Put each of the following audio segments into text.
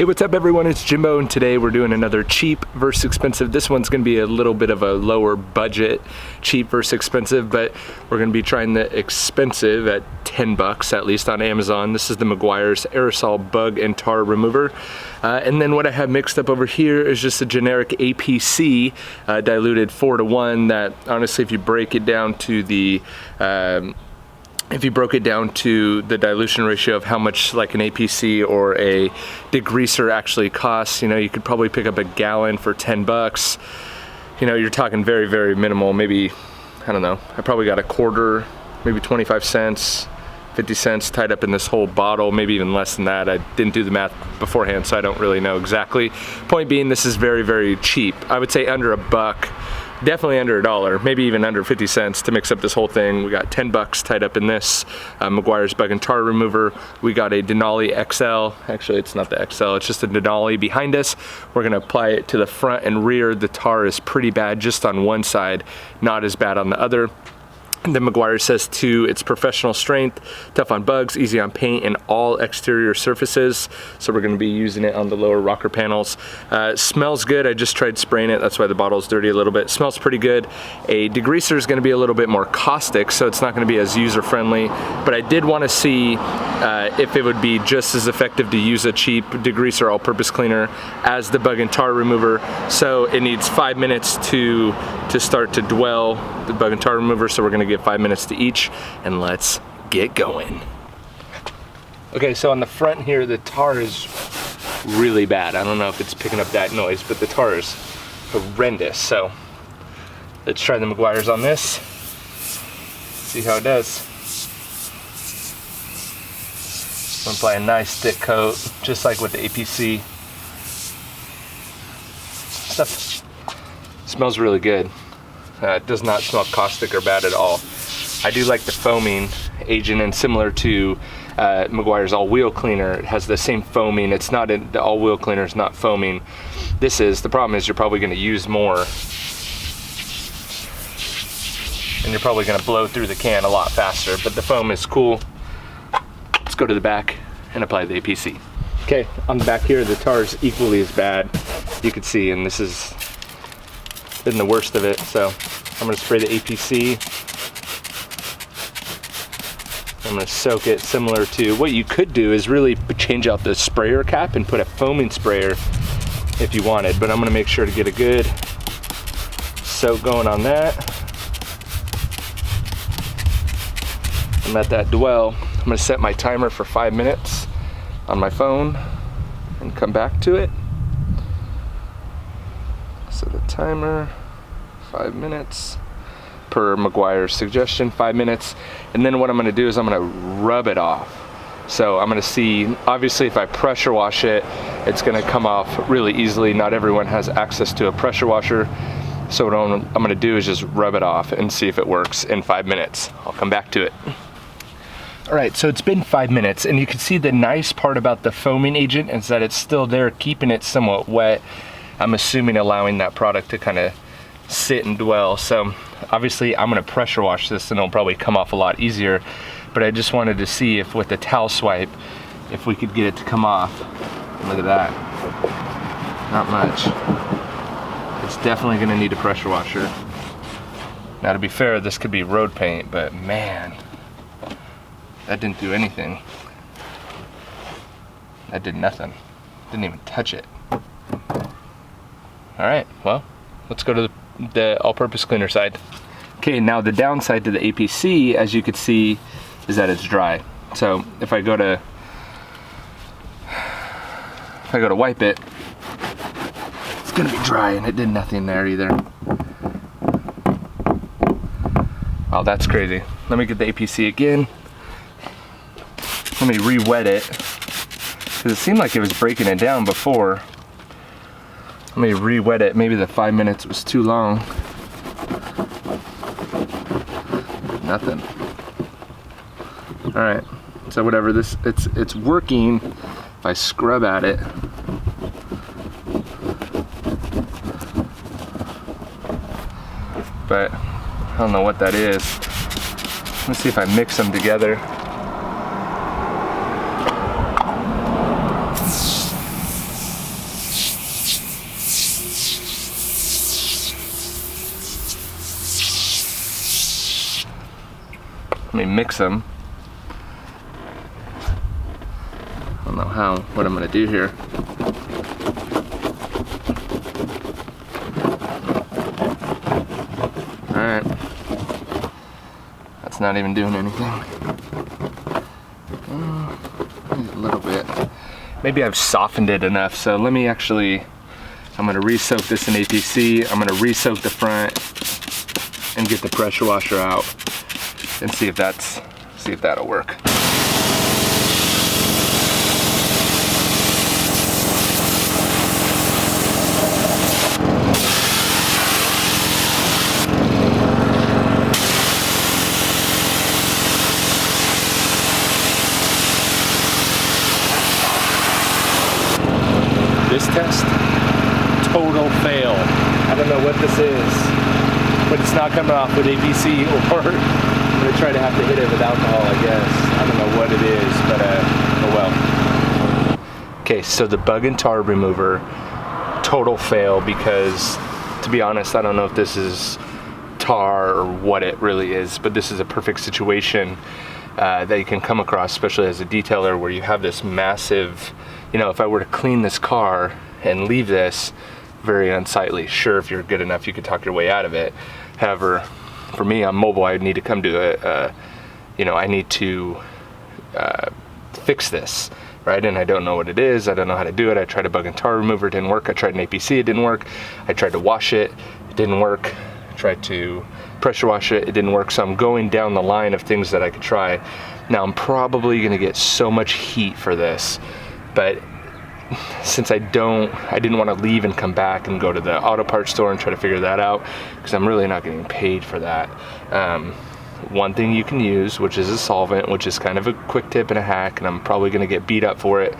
Hey, what's up everyone? It's Jimbo, and today we're doing another cheap versus expensive. This one's gonna be a little bit of a lower budget, cheap versus expensive, but we're gonna be trying the expensive at 10 bucks, at least on Amazon. This is the Meguiars aerosol bug and tar remover. And then what I have mixed up over here is just a generic APC, diluted 4:1, that honestly, if you break it down to the, if you broke it down to the dilution ratio of how much like an APC or a degreaser actually costs, you know, you could probably pick up a gallon for 10 bucks. You know, you're talking very, very minimal. Maybe, I don't know, I probably got a quarter, maybe 25 cents, 50 cents tied up in this whole bottle, maybe even less than that. I didn't do the math beforehand, so I don't really know exactly. Point being, this is very, very cheap. I would say under $1. Definitely under $1, maybe even under 50 cents to mix up this whole thing. We got 10 bucks tied up in this Meguiars bug and tar remover. We got a Denali XL. Actually, it's not the XL, it's just a Denali behind us. We're gonna apply it to the front and rear. The tar is pretty bad just on one side, not as bad on the other. The Meguiars says too, it's professional strength, tough on bugs, easy on paint, and all exterior surfaces. So we're gonna be using it on the lower rocker panels. Smells good. I just tried spraying it. That's why the bottle's dirty a little bit. Smells pretty good. A degreaser is gonna be a little bit more caustic, so it's not gonna be as user-friendly. But I did wanna see if it would be just as effective to use a cheap degreaser all-purpose cleaner as the bug and tar remover. So it needs 5 minutes to start to dwell, the bug and tar remover, so we're gonna give 5 minutes to each, and let's get going. Okay, so on the front here, the tar is really bad. I don't know if it's picking up that noise, but the tar is horrendous. So let's try the Meguiars on this, see how it does. I'm gonna apply a nice thick coat, just like with the APC. Stuff smells really good. It does not smell caustic or bad at all. I do like the foaming agent, and similar to Meguiars all-wheel cleaner, it has the same foaming. It's not the all-wheel cleaner is not foaming. This is. The problem is you're probably going to use more, and you're probably going to blow through the can a lot faster. But the foam is cool. Let's go to the back and apply the APC. Okay, on the back here, the tar is equally as bad. You can see, and this is been the worst of it. So I'm going to spray the APC. I'm going to soak it, similar to what you could do is really change out the sprayer cap and put a foaming sprayer if you wanted, but I'm going to make sure to get a good soak going on that and let that dwell. I'm going to set my timer for 5 minutes on my phone and come back to it. So the timer, 5 minutes per Meguiar's suggestion, 5 minutes. And then what I'm gonna do is I'm gonna rub it off. So I'm gonna see, obviously if I pressure wash it, it's gonna come off really easily. Not everyone has access to a pressure washer. So what I'm gonna do is just rub it off and see if it works in 5 minutes. I'll come back to it. All right, so it's been 5 minutes, and you can see the nice part about the foaming agent is that it's still there, keeping it somewhat wet. I'm assuming allowing that product to kind of sit and dwell. So obviously I'm gonna pressure wash this and it'll probably come off a lot easier, but I just wanted to see if with the towel swipe, if we could get it to come off. Look at that, not much. It's definitely gonna need a pressure washer. Now to be fair, this could be road paint, but man, that didn't do anything. That did nothing, didn't even touch it. All right, well, let's go to the all-purpose cleaner side. Okay, now the downside to the APC, as you can see, is that it's dry. So if I go to wipe it, it's gonna be dry, and it did nothing there either. Wow, that's crazy. Let me get the APC again. Let me re-wet it, because it seemed like it was breaking it down before. Let me re-wet it. Maybe the 5 minutes was too long. Nothing. All right. So whatever, this it's working. If I scrub at it, but I don't know what that is. Let's see if I mix them together. me mix them. I don't know what I'm gonna do here. All right, that's not even doing anything. A little bit. Maybe I've softened it enough, so let me actually, I'm gonna re-soak this in APC. I'm gonna re-soak the front and get the pressure washer out and see if that'll work. This test, total fail. I don't know what this is, but it's not coming off with APC, or I'm gonna try to have to hit it with alcohol, I guess. I don't know what it is, but oh well. Okay, so the bug and tar remover, total fail, because to be honest, I don't know if this is tar or what it really is, but this is a perfect situation that you can come across, especially as a detailer, where you have this massive, you know, if I were to clean this car and leave this, very unsightly. Sure, if you're good enough, you could talk your way out of it. However, for me, I'm mobile. I need to come to I need to fix this, right? And I don't know what it is. I don't know how to do it. I tried a bug and tar remover, it didn't work. I tried an APC, it didn't work. I tried to wash it, it didn't work. I tried to pressure wash it, it didn't work. So I'm going down the line of things that I could try. Now I'm probably gonna get so much heat for this, but since I didn't want to leave and come back and go to the auto parts store and try to figure that out, because I'm really not getting paid for that. One thing you can use, which is a solvent, which is kind of a quick tip and a hack, and I'm probably going to get beat up for it,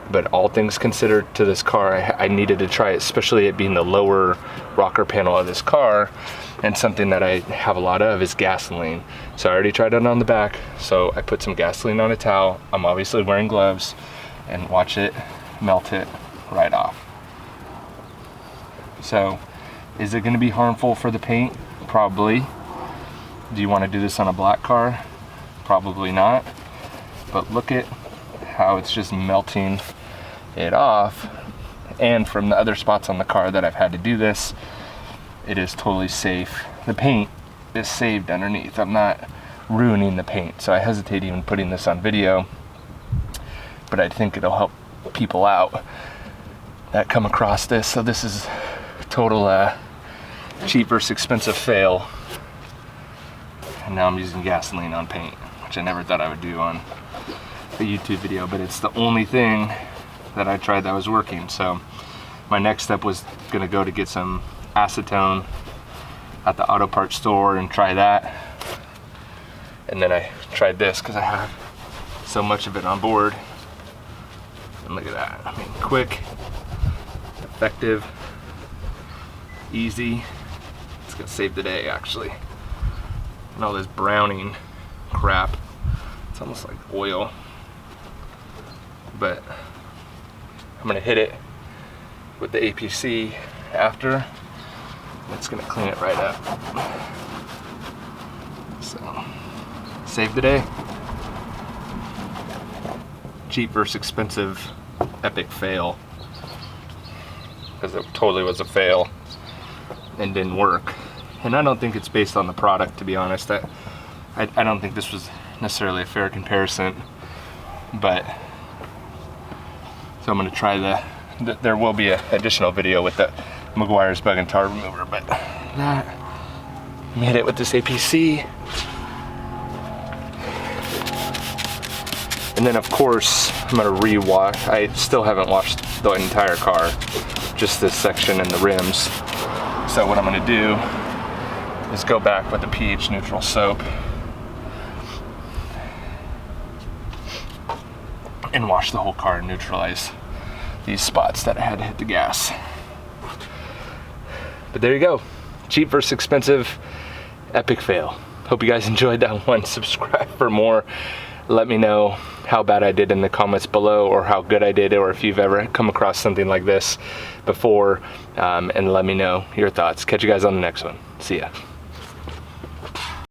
but all things considered to this car, I needed to try it, especially it being the lower rocker panel of this car, and something that I have a lot of is gasoline. So I already tried it on the back, so I put some gasoline on a towel. I'm obviously wearing gloves, and watch it melt it right off. So is it going to be harmful for the paint? Probably. Do you want to do this on a black car? Probably not. But look at how it's just melting it off. And from the other spots on the car that I've had to do this, it is totally safe. The paint is saved underneath. I'm not ruining the paint, so I hesitate even putting this on video, but I think it'll help people out that come across this. So this is total cheap versus expensive fail, and now I'm using gasoline on paint, which I never thought I would do on a YouTube video, but it's the only thing that I tried that was working. So my next step was gonna go to get some acetone at the auto parts store and try that, and then I tried this because I have so much of it on board. And look at that. I mean, quick, effective, easy. It's gonna save the day, actually. And all this browning crap, it's almost like oil. But I'm gonna hit it with the APC after. It's gonna clean it right up. So, save the day. Cheap versus expensive, epic fail, because it totally was a fail and didn't work. And I don't think it's based on the product, to be honest. I don't think this was necessarily a fair comparison, but so I'm going to try there will be an additional video with the Meguiars bug and tar remover, but that, let me hit it with this APC. And then of course, I'm gonna re-wash. I still haven't washed the entire car, just this section and the rims. So what I'm gonna do is go back with the pH neutral soap and wash the whole car and neutralize these spots that I had to hit the gas. But there you go. Cheap versus expensive, epic fail. Hope you guys enjoyed that one. Subscribe for more. Let me know how bad I did in the comments below, or how good I did, or if you've ever come across something like this before, and let me know your thoughts. Catch you guys on the next one. See ya.